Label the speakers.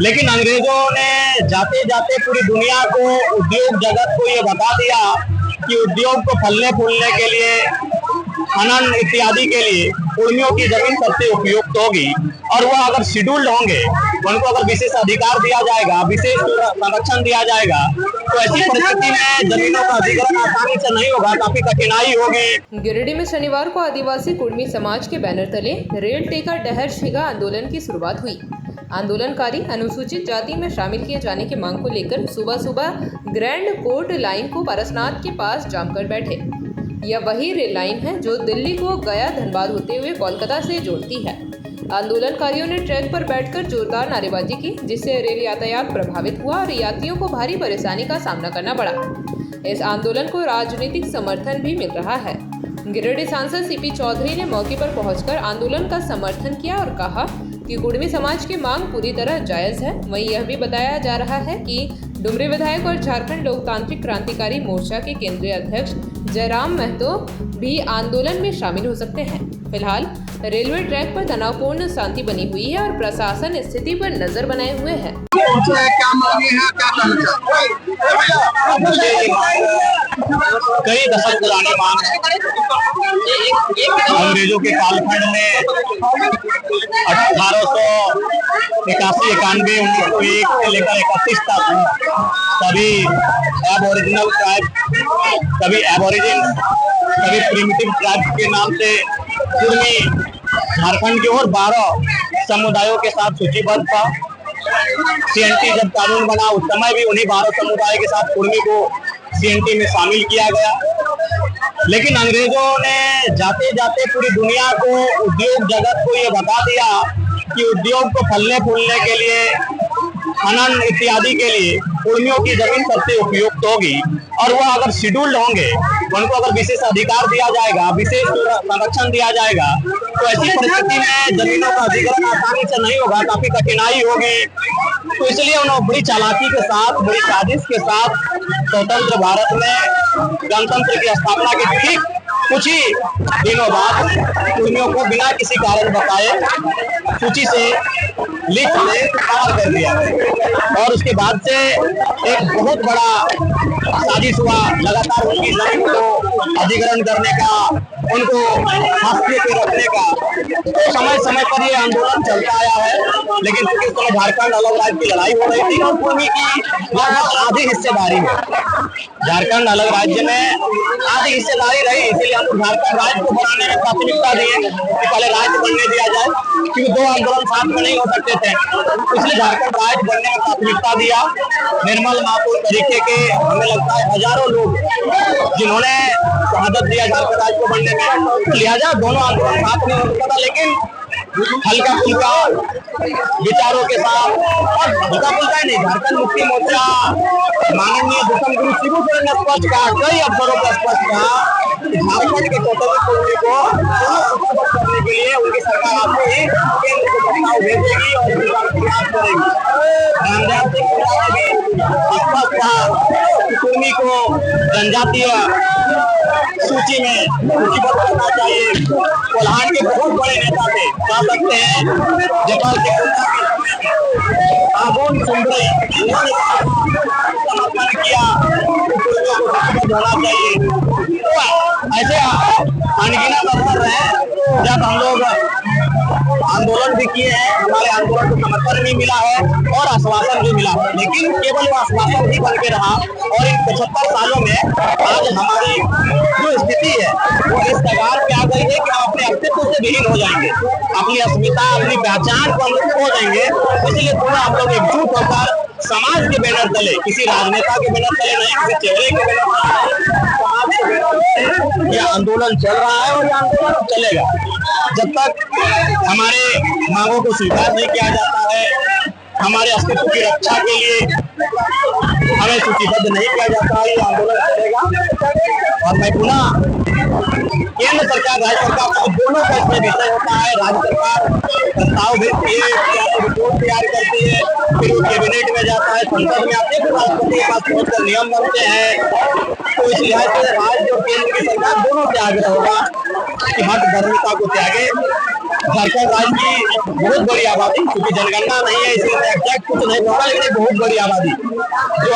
Speaker 1: लेकिन अंग्रेजों ने जाते जाते पूरी दुनिया को, उद्योग जगत को ये बता दिया कि उद्योग को फलने फूलने के लिए, खनन इत्यादि के लिए उर्मियों की जमीन सबसे उपयुक्त होगी। और वह अगर शेड्यूल्ड होंगे, उनको अगर विशेष अधिकार दिया जाएगा, विशेष संरक्षण दिया जाएगा, तो ऐसी परिस्थिति में जमीनों का अधिग्रहण आसानी से नहीं होगा, काफी कठिनाई होगी।
Speaker 2: गिरिडीह में शनिवार को आदिवासी कुर्मी समाज के बैनर तले रेल टेका डहर शिगा आंदोलन की शुरुआत हुई। आंदोलनकारी अनुसूचित जाति में शामिल किए जाने की मांग को लेकर सुबह सुबह ग्रैंड कोर्ट लाइन को पारसनाथ के पास जाम कर बैठे। यह वही रेल लाइन है जो दिल्ली को गया धनबाद होते हुए कोलकाता से जोड़ती है। आंदोलनकारियों ने ट्रैक पर बैठकर जोरदार नारेबाजी की, जिससे रेल यातायात प्रभावित हुआ और यात्रियों को भारी परेशानी का सामना करना पड़ा। इस आंदोलन को राजनीतिक समर्थन भी मिल रहा है। गिरिडीह सांसद सीपी चौधरी ने मौके पर पहुंचकर आंदोलन का समर्थन किया और कहा कि कुर्मी समाज की मांग पूरी तरह जायज है। वहीं यह भी बताया जा रहा है कि डुमरी विधायक और झारखंड लोकतांत्रिक क्रांतिकारी मोर्चा के केंद्रीय अध्यक्ष जयराम महतो भी आंदोलन में शामिल हो सकते हैं। फिलहाल रेलवे ट्रैक पर तनावपूर्ण शांति बनी हुई है और प्रशासन स्थिति पर नजर बनाए हुए है।
Speaker 1: कई दशक पुरानी मांग है। अंग्रेजों के कालखंड में 1881-91, 1901 से लेकर 31 तक सभी एबोरिजिनल ट्राइब, सभी एबोरिजिन, सभी प्रिमिटिव ट्राइब के नाम से कुर्मी झारखंड के और 12 समुदायों के साथ सूचीबद्ध था। सीएनटी जब कानून बना उस समय भी उन्हीं 12 समुदाय के साथ कुर्मी को सीएनटी में शामिल किया गया। लेकिन अंग्रेजों ने जाते जाते पूरी दुनिया को, उद्योग जगत को ये बता दिया कि उद्योग को फलने फूलने के लिए, खनन इत्यादि के लिए उर्मियों की जमीन सबसे उपयुक्त होगी। और वह अगर शेड्यूल्ड होंगे, उनको अगर विशेष अधिकार दिया जाएगा, विशेष संरक्षण दिया जाएगा, तो ऐसी परिस्थिति में जमीनों का अधिग्रहण आसानी से नहीं होगा, काफी कठिनाई होगी। तो इसलिए उन्होंने बड़ी चालाकी के साथ, बड़ी साजिश के साथ स्वतंत्र भारत में गणतंत्र की स्थापना के ठीक कुछ ही दिनों बाद कुर्मियों को बिना किसी कारण बताए सूची से लिस्ट में बाहर कर दिया और उसके बाद से एक बहुत बड़ा साजिश हुआ, लगातार उनकी जमीन को अधिग्रहण करने का, उनको हाशिए पे रखने का। तो समय समय पर ये आंदोलन चलता आया है। लेकिन क्योंकि समय झारखंड अलग राज्य की लड़ाई हो रही थी और कुर्मी की लगभग आधी हिस्सेदारी है, झारखंड अलग राज्य में आधी हिस्सेदारी रही। इसीलिए हम झारखंड राज्य को बनाने में प्राथमिकता दिए कि पहले राज्य बनने दिया जाए, क्योंकि 2 आंदोलन साथ में नहीं हो सकते थे। इसलिए झारखंड राज्य बनने में प्राथमिकता दिया। निर्मल मापूर तरीके के हमें लगता है हजारों लोग जिन्होंने शहादत दिया झारखंड राज्य को बनने में। लिहाजा दोनों आंदोलन साथ में हो सकता था, लेकिन हल्का फुल्का विचारों के साथ, और हल्का फुल्का नहीं, झारखंड मुक्ति मोर्चा माननीय दुष्म गुरु शिबू सोरेन ने स्पष्ट कहा, कई अवसरों पर स्पष्ट कहा कि झारखंड के टोटली कुर्मी को करने के लिए उनकी सरकार आपको ही केंद्र को प्रस्ताव भेजेगी और प्रयास करेगी। रामदेव सिंह ने भी स्पष्ट कहा कि कुर्मी को जनजातीय सूची में सूचीबद्ध करना चाहिए। कोल्हान के बहुत बड़े नेता थे, कह सकते हैं जयपाल सिंह आगोन सुंदरी, उन्होंने समर्थन किया सूचीबद्ध होना चाहिए। तो ऐसे अनगिनत अवसर रहे जब हम लोग आंदोलन भी किए हैं, हमारे आंदोलन को समर्थन भी मिला है और आश्वासन भी मिला है। लेकिन केवल वो आश्वासन ही बन के रहा और इन 75 सालों में आज हमारी जो स्थिति है वो इस कगार पे आ गई है कि हम अपने अस्तित्व से विलीन हो जाएंगे, अपनी अस्मिता, अपनी पहचान को हम लोग खो देंगे। इसलिए थोड़ा हम लोग एकजुट होकर समाज के बैनर तले, किसी राजनेता के बैनर तले नहीं, किसी चेहरे के बैनर तले, समाज के बैनर तले यह आंदोलन चल रहा है और यह आंदोलन चलेगा जब तक हमारे मांगों को स्वीकार नहीं किया जाता है, हमारे अस्तित्व की रक्षा के लिए हमें सूचीबद्ध नहीं किया जाता है, ये आंदोलन चलेगा। और मैं पुनः केंद्र सरकार, राज्य सरकार को दोनों का इसमें विषय होता है। राज्य सरकार प्रस्ताव भेजती है, रिपोर्ट तैयार करती है, फिर वो कैबिनेट में जाता है, संसद में आते हैं, राष्ट्रपति के पास पहुंचकर नियम बनते हैं। तो इस लिहाज से राज्य और केंद्र की सरकार दोनों से आग्रह होगा कि हट धर्मिता को त्यागे, झारखंड राज्य की बहुत बड़ी आबादी, क्योंकि जनगणना नहीं है इसलिए एग्जैक्ट कुछ नहीं पता, लेकिन बहुत बड़ी आबादी जो